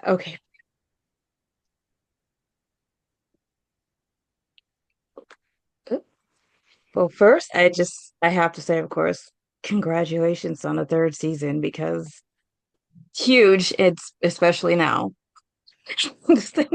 Okay. Well, first, I have to say, of course, congratulations on the third season because huge. It's especially now.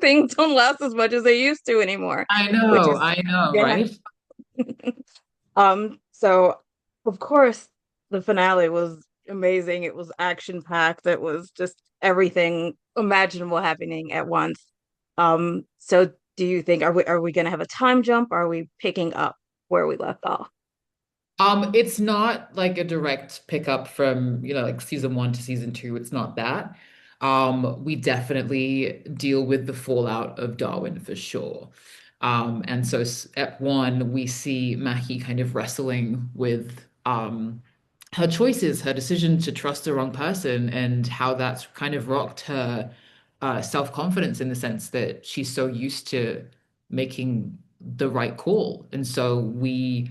Things don't last as much as they used to anymore, which is I know, yeah. right? So of course the finale was amazing. It was action packed. It was just everything imaginable happening at once. So do you think are we gonna have a time jump? Are we picking up where we left off? It's not like a direct pickup from, like season one to season two. It's not that. We definitely deal with the fallout of Darwin for sure. And so at one, we see Mackey kind of wrestling with her choices, her decision to trust the wrong person, and how that's kind of rocked her self-confidence in the sense that she's so used to making the right call. And so we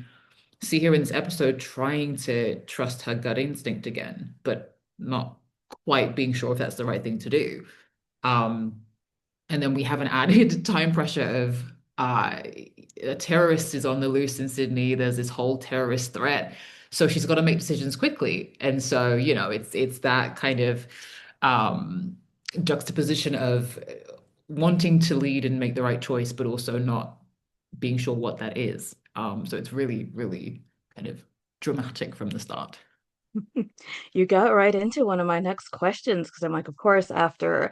see her in this episode trying to trust her gut instinct again, but not quite being sure if that's the right thing to do. Um, and then we have an added time pressure of a terrorist is on the loose in Sydney. There's this whole terrorist threat. So she's got to make decisions quickly. And so, it's that kind of um, juxtaposition of wanting to lead and make the right choice, but also not being sure what that is. So it's really, really kind of dramatic from the start. You got right into one of my next questions because I'm like, of course, after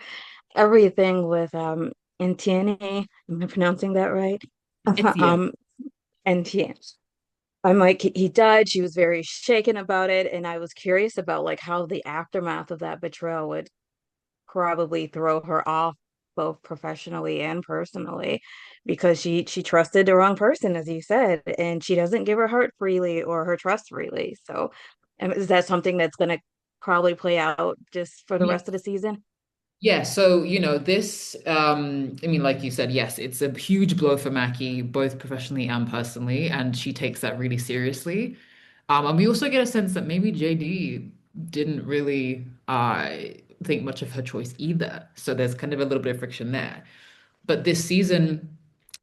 everything with Etienne, am I pronouncing that right? It's yeah. Um, Etienne. I'm like, he died. She was very shaken about it, and I was curious about like how the aftermath of that betrayal would probably throw her off both professionally and personally because she trusted the wrong person, as you said, and she doesn't give her heart freely or her trust freely. So, is that something that's going to probably play out just for the Yeah. rest of the season? Yeah, so this I mean like you said, yes, it's a huge blow for Mackey, both professionally and personally, and she takes that really seriously. And we also get a sense that maybe JD didn't really think much of her choice either. So there's kind of a little bit of friction there. But this season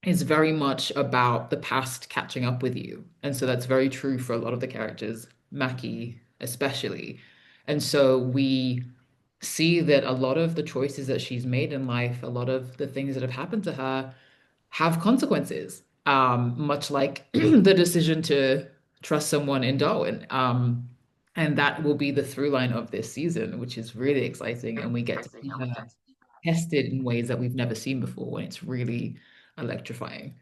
is very much about the past catching up with you. And so that's very true for a lot of the characters, Mackie especially. And so we see that a lot of the choices that she's made in life, a lot of the things that have happened to her have consequences. Much like the decision to trust someone in Darwin. And that will be the through line of this season, which is really exciting. And we get to see her tested in ways that we've never seen before, and it's really electrifying.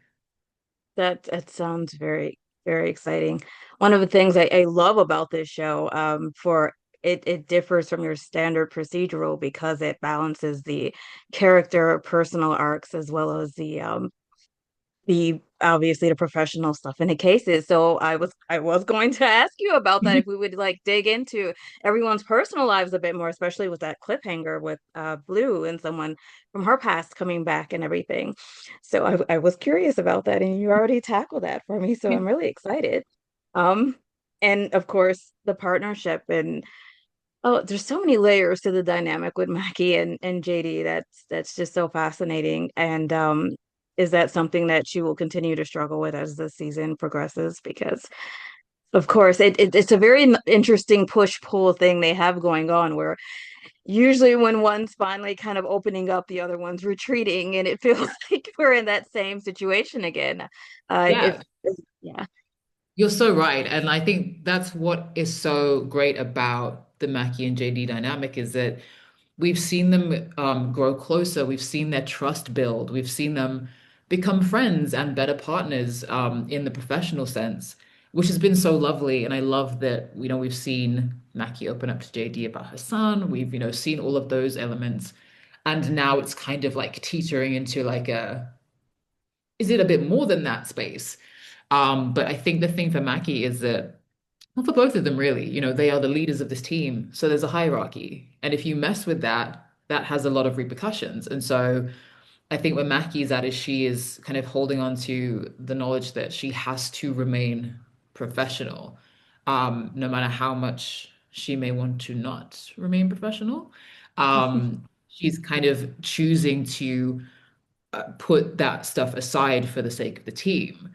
That sounds very, very exciting. One of the things I love about this show, for it differs from your standard procedural because it balances the character personal arcs as well as the obviously the professional stuff in the cases. So I was going to ask you about that if we would like dig into everyone's personal lives a bit more, especially with that cliffhanger with Blue and someone from her past coming back and everything. So I was curious about that, and you already tackled that for me. So I'm really excited. Um, and of course the partnership and oh, there's so many layers to the dynamic with Mackie and JD. That's just so fascinating. And is that something that she will continue to struggle with as the season progresses? Because of course it's a very interesting push-pull thing they have going on where usually when one's finally kind of opening up, the other one's retreating, and it feels like we're in that same situation again. Yeah, If yeah. you're so right. And I think that's what is so great about the Mackie and JD dynamic is that we've seen them grow closer. We've seen their trust build. We've seen them become friends and better partners in the professional sense, which has been so lovely. And I love that, we've seen Mackie open up to JD about her son. We've, seen all of those elements. And now it's kind of like teetering into like is it a bit more than that space? But I think the thing for Mackie is that, well, for both of them, really, they are the leaders of this team. So there's a hierarchy. And if you mess with that, that has a lot of repercussions. And so I think where Mackie's at is she is kind of holding on to the knowledge that she has to remain professional, no matter how much she may want to not remain professional. she's kind of choosing to put that stuff aside for the sake of the team.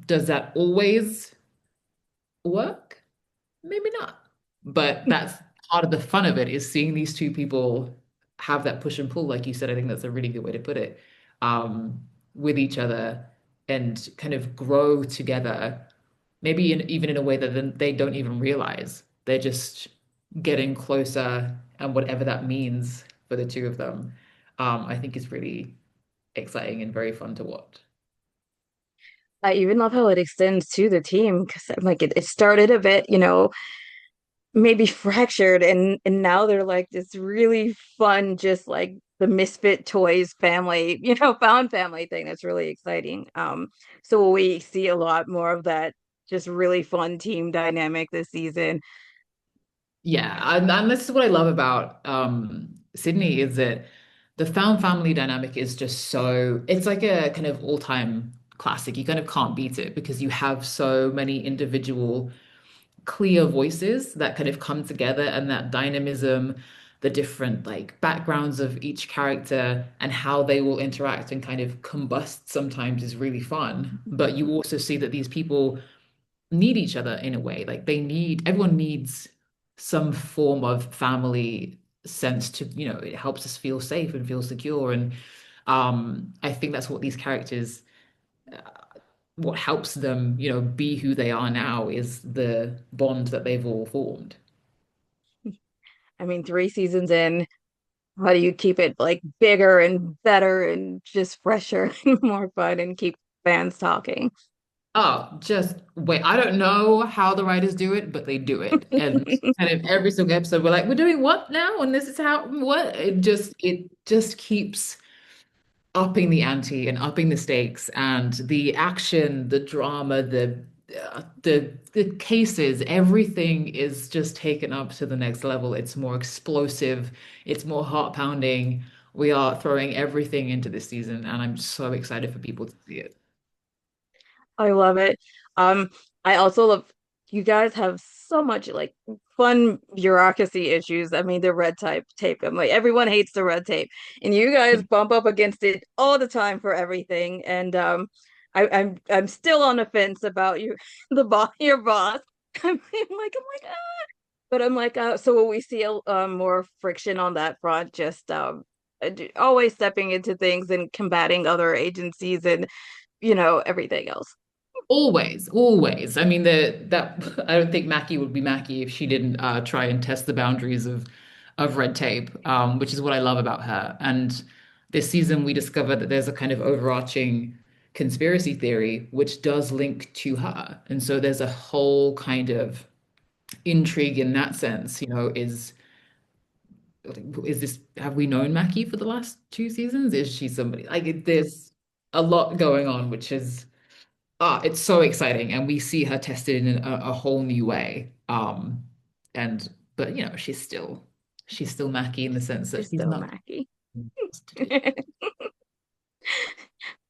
Does that always work? Maybe not. But that's part of the fun of it is seeing these two people have that push and pull, like you said. I think that's a really good way to put it, um, with each other and kind of grow together, maybe even in a way that then they don't even realize. They're just getting closer, and whatever that means for the two of them, I think is really exciting and very fun to watch. I even love how it extends to the team because I'm like it started a bit, maybe fractured and now they're like this really fun, just like the misfit toys family, found family thing that's really exciting. So we see a lot more of that just really fun team dynamic this season. Yeah, and this is what I love about Sydney is that the found family dynamic is just so it's like a kind of all-time classic. You kind of can't beat it because you have so many individual clear voices that kind of come together and that dynamism, the different like backgrounds of each character and how they will interact and kind of combust sometimes is really fun. But you also see that these people need each other in a way. Like everyone needs some form of family sense to, it helps us feel safe and feel secure. And I think that's what these characters, what helps them, be who they are now is the bond that they've all formed. I mean, 3 seasons in, how do you keep it like bigger and better and just fresher and more fun and keep fans talking? Oh, just wait. I don't know how the writers do it, but they do it. And kind of every single episode, we're like, we're doing what now? And this is how, what? It just keeps upping the ante and upping the stakes and the action, the drama, the cases, everything is just taken up to the next level. It's more explosive, it's more heart pounding. We are throwing everything into this season, and I'm so excited for people to see it. I love it. Um, I also love you guys have so much like fun bureaucracy issues. I mean, the red tape. I'm like everyone hates the red tape, and you guys bump up against it all the time for everything. And I'm still on the fence about you, your boss. I'm like, but I'm like, so will we see more friction on that front? Just always stepping into things and combating other agencies and everything else. Always, always. I mean, the that I don't think Mackey would be Mackey if she didn't try and test the boundaries of red tape, which is what I love about her. And this season, we discovered that there's a kind of overarching conspiracy theory which does link to her, and so there's a whole kind of intrigue in that sense. Is this have we known Mackey for the last 2 seasons? Is she somebody there's a lot going on, which is. It's so exciting, and we see her tested in a whole new way. And but she's still Mackie in the sense that She's she's still not Mackey. to do.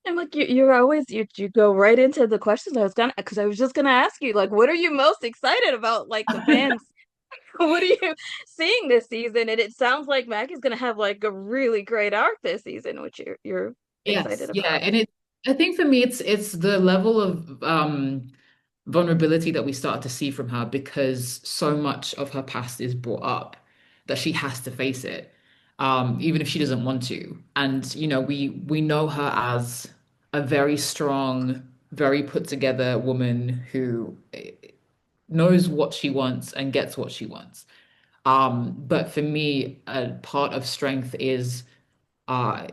I'm like you're always you go right into the questions I was gonna because I was just gonna ask you like what are you most excited about like the fans what are you seeing this season, and it sounds like Mackey's gonna have like a really great arc this season, which you're excited Yes, yeah, about. and I think for me it's the level of vulnerability that we start to see from her because so much of her past is brought up that she has to face it, even if she doesn't want to. And we know her as a very strong, very put together woman who knows what she wants and gets what she wants. But for me, a part of strength is uh,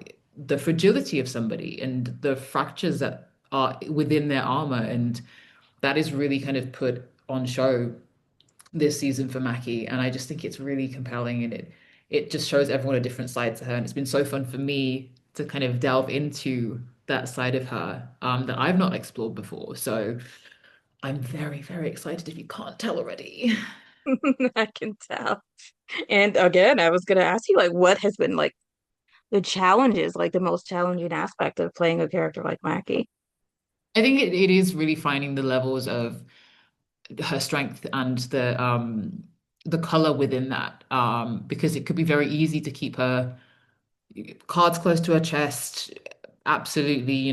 the fragility of somebody and the fractures that are within their armor. And that is really kind of put on show this season for Mackie. And I just think it's really compelling and it just shows everyone a different side to her. And it's been so fun for me to kind of delve into that side of her that I've not explored before. So I'm very, very excited if you can't tell already. I can tell. And again, I was gonna ask you like what has been like the challenges, like the most challenging aspect of playing a character like Mackey. I think it is really finding the levels of her strength and the the color within that, because it could be very easy to keep her cards close to her chest, absolutely,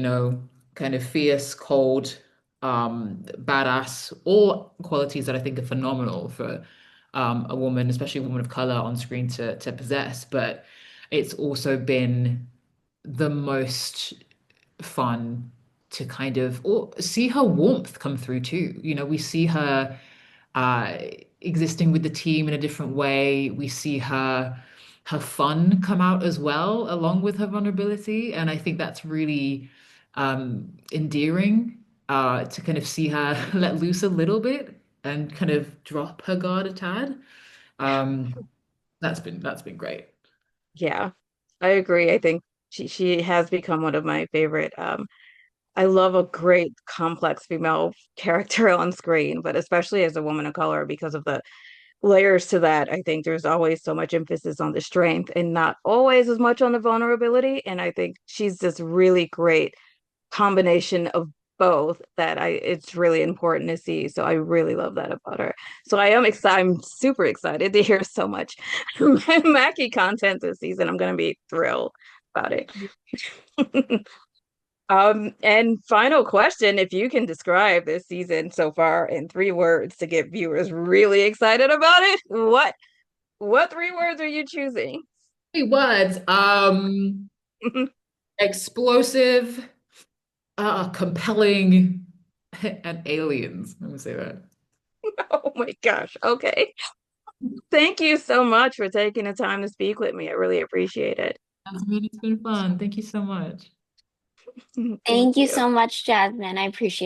kind of fierce, cold, badass, all qualities that I think are phenomenal for a woman, especially a woman of color on screen to possess. But it's also been the most fun to kind of or see her warmth come through too. We see her uh, existing with the team in a different way. We see her fun come out as well, along with her vulnerability, and I think that's really endearing to kind of see her let loose a little bit and kind of drop her guard a tad. Um, that's been great. Yeah, I agree. I think she has become one of my favorite. I love a great complex female character on screen, but especially as a woman of color because of the layers to that. I think there's always so much emphasis on the strength and not always as much on the vulnerability. And I think she's this really great combination of both that I it's really important to see. So I really love that about her. So I am excited. I'm super excited to hear so much Mackey content this season. I'm gonna be thrilled about it. And final question, if you can describe this season so far in 3 words to get viewers really excited about it, what 3 words are you choosing? 3 words. Explosive, compelling, and aliens. Let me say that. Oh my gosh. Okay. Thank you so much for taking the time to speak with me. I really appreciate it. Jasmine, it's been fun. Thank you so much. Thank Thank you you. so much, Jasmine. I appreciate it.